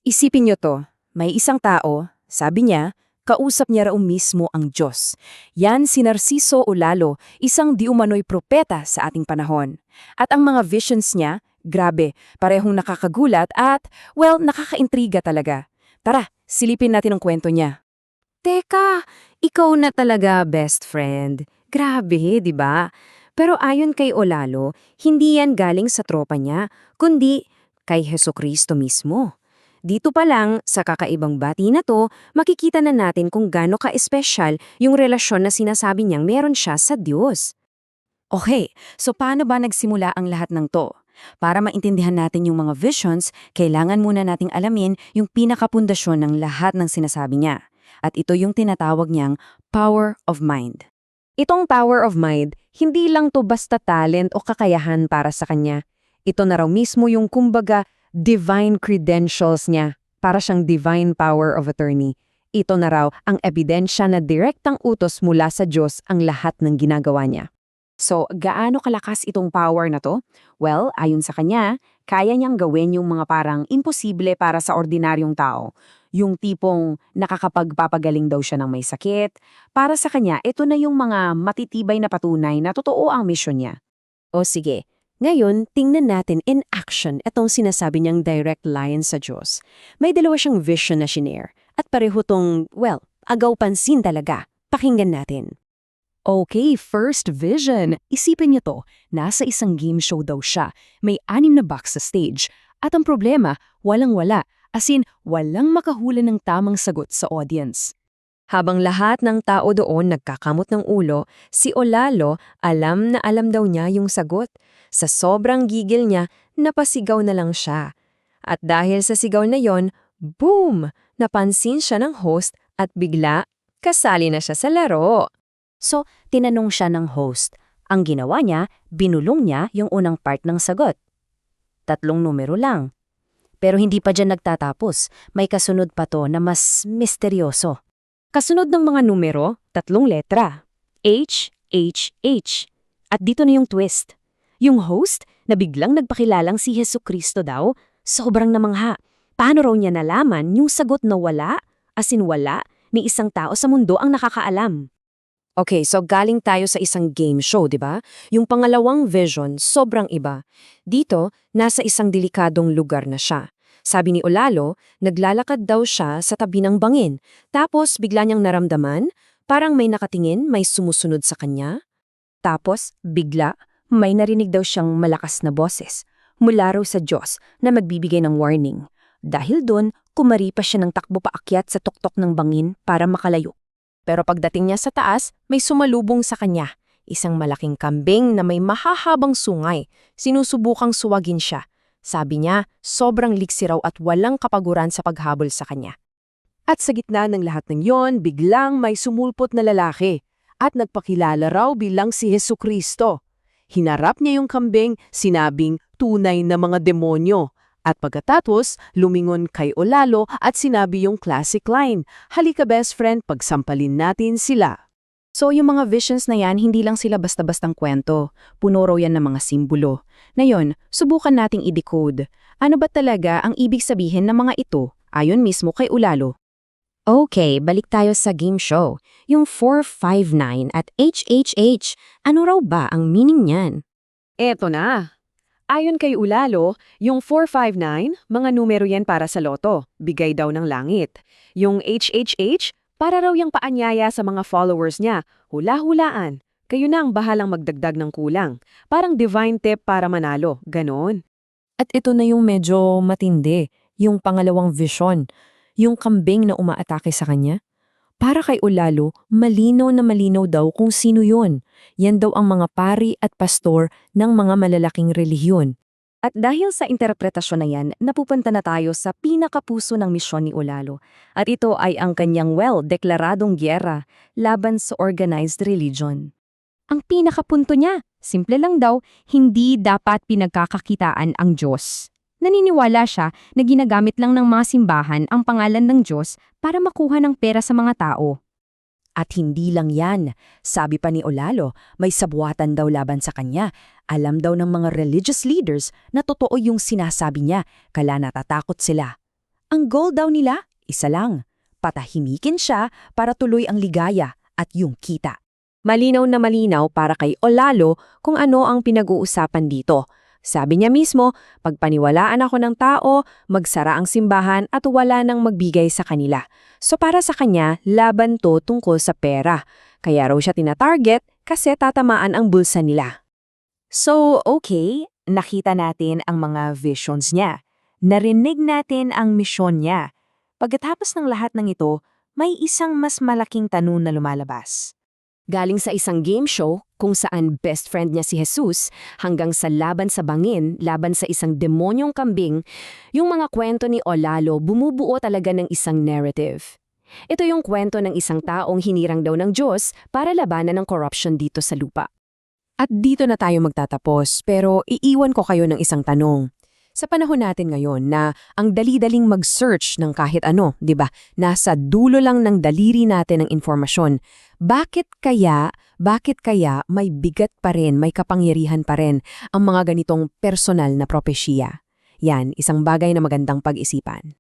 Isipin niyo to, may isang tao, sabi niya, kausap niya raw mismo ang Diyos. Yan si Narciso o Lalo, isang di umano'y propeta sa ating panahon. At ang mga visions niya, grabe, parehong nakakagulat at, well, nakakaintriga talaga. Tara, silipin natin ang kwento niya. Teka, ikaw na talaga best friend. Grabe, di ba? Pero ayon kay Olalo, hindi yan galing sa tropa niya, kundi kay Hesukristo mismo. Dito pa lang, sa kakaibang bati na to, makikita na natin kung gaano ka-espesyal yung relasyon na sinasabi niyang meron siya sa Diyos. Okay, so paano ba nagsimula ang lahat ng to? Para maintindihan natin yung mga visions, kailangan muna nating alamin yung pinakapundasyon ng lahat ng sinasabi niya. At ito yung tinatawag niyang power of mind. Itong power of mind, hindi lang to basta talent o kakayahan para sa kanya. Ito na raw mismo yung kumbaga divine credentials niya, para siyang divine power of attorney. Ito na raw ang ebidensya na direktang utos mula sa Diyos ang lahat ng ginagawa niya. So, gaano kalakas itong power na to? Well, ayon sa kanya, kaya niyang gawin yung mga parang imposible para sa ordinaryong tao. Yung tipong nakakapagpapagaling daw siya ng may sakit. Para sa kanya, ito na yung mga matitibay na patunay na totoo ang misyon niya. O sige, ngayon tingnan natin in action itong sinasabi niyang direct line sa Diyos. May dalawa siyang vision na shinare at pareho tong, well, agaw pansin talaga. Pakinggan natin. Okay, first vision. Isipin niyo to, nasa isang game show daw siya. May 6 na box sa stage. At ang problema, walang-wala. As in, walang makahula ng tamang sagot sa audience. Habang lahat ng tao doon nagkakamot ng ulo, si Olalo alam na alam daw niya yung sagot. Sa sobrang gigil niya, napasigaw na lang siya. At dahil sa sigaw na yon, boom! Napansin siya ng host at bigla, kasali na siya sa laro. So, tinanong siya ng host. Ang ginawa niya, binulong niya yung unang part ng sagot. 3 numero lang. Pero hindi pa dyan nagtatapos. May kasunod pa to na mas misteryoso. Kasunod ng mga numero, 3 letra. H, H, H. At dito na yung twist. Yung host, na biglang nagpakilalang si Hesukristo daw, sobrang namangha. Paano raw niya nalaman yung sagot na wala, as in wala, ni isang tao sa mundo ang nakakaalam? Okay, so galing tayo sa isang game show, di ba? Yung pangalawang vision, sobrang iba. Dito, nasa isang delikadong lugar na siya. Sabi ni Olalo, naglalakad daw siya sa tabi ng bangin. Tapos bigla niyang naramdaman, parang may nakatingin, may sumusunod sa kanya. Tapos, bigla, may narinig daw siyang malakas na boses. Mula raw sa Diyos na magbibigay ng warning. Dahil doon, kumari pa siya ng takbo paakyat sa tuktok ng bangin para makalayo. Pero pagdating niya sa taas, may sumalubong sa kanya. Isang malaking kambing na may mahahabang sungay. Sinusubukang suwagin siya. Sabi niya, sobrang liksi raw at walang kapaguran sa paghabol sa kanya. At sa gitna ng lahat ng yon, biglang may sumulpot na lalaki. At nagpakilala raw bilang si Hesukristo. Hinarap niya yung kambing, sinabing tunay na mga demonyo. At pagkatapos, lumingon kay Olalo at sinabi yung classic line, "Halika best friend, pagsampalin natin sila." So yung mga visions na yan, hindi lang sila basta-bastang kwento. Puno raw yan ng mga simbolo. Ngayon, subukan nating i-decode. Ano ba talaga ang ibig sabihin ng mga ito, ayon mismo kay Olalo? Okay, balik tayo sa game show. Yung 459 at HHH, ano raw ba ang meaning niyan? Eto na. Ayon kay Olalo, yung 459, mga numero yan para sa loto, bigay daw ng langit. Yung HHH, para raw yung paanyaya sa mga followers niya, hula-hulaan. Kayo na ang bahalang magdagdag ng kulang. Parang divine tip para manalo, ganon. At ito na yung medyo matindi, yung pangalawang vision, yung kambing na umaatake sa kanya. Para kay Olalo, malinaw na malinaw daw kung sino yun. Yan daw ang mga pari at pastor ng mga malalaking relihiyon. At dahil sa interpretasyon na yan, napupunta na tayo sa pinakapuso ng misyon ni Olalo. At ito ay ang kanyang deklaradong gyera laban sa organized religion. Ang pinakapunto niya, simple lang daw, hindi dapat pinagkakakitaan ang Diyos. Naniniwala siya na ginagamit lang ng mga simbahan ang pangalan ng Diyos para makuha ng pera sa mga tao. At hindi lang yan. Sabi pa ni Olalo, may sabuatan daw laban sa kanya. Alam daw ng mga religious leaders na totoo yung sinasabi niya, kala natatakot sila. Ang goal daw nila, isa lang, patahimikin siya para tuloy ang ligaya at yung kita. Malinaw na malinaw para kay Olalo kung ano ang pinag-uusapan dito. Sabi niya mismo, pagpaniwalaan ako ng tao, magsara ang simbahan at wala nang magbigay sa kanila. So para sa kanya, laban to tungkol sa pera. Kaya raw siya tina-target kasi tatamaan ang bulsa nila. So, okay, nakita natin ang mga visions niya. Narinig natin ang misyon niya. Pagkatapos ng lahat ng ito, may isang mas malaking tanong na lumalabas. Galing sa isang game show kung saan best friend niya si Jesus hanggang sa laban sa bangin, laban sa isang demonyong kambing, yung mga kwento ni Olalo bumubuo talaga ng isang narrative. Ito yung kwento ng isang taong hinirang daw ng Diyos para labanan ng corruption dito sa lupa. At dito na tayo magtatapos, pero iiwan ko kayo ng isang tanong. Sa panahon natin ngayon na ang dali-daling mag-search ng kahit ano, 'di ba? Nasa dulo lang ng daliri natin ang informasyon. Bakit kaya may bigat pa rin, may kapangyarihan pa rin ang mga ganitong personal na propesya? Yan, isang bagay na magandang pag-isipan.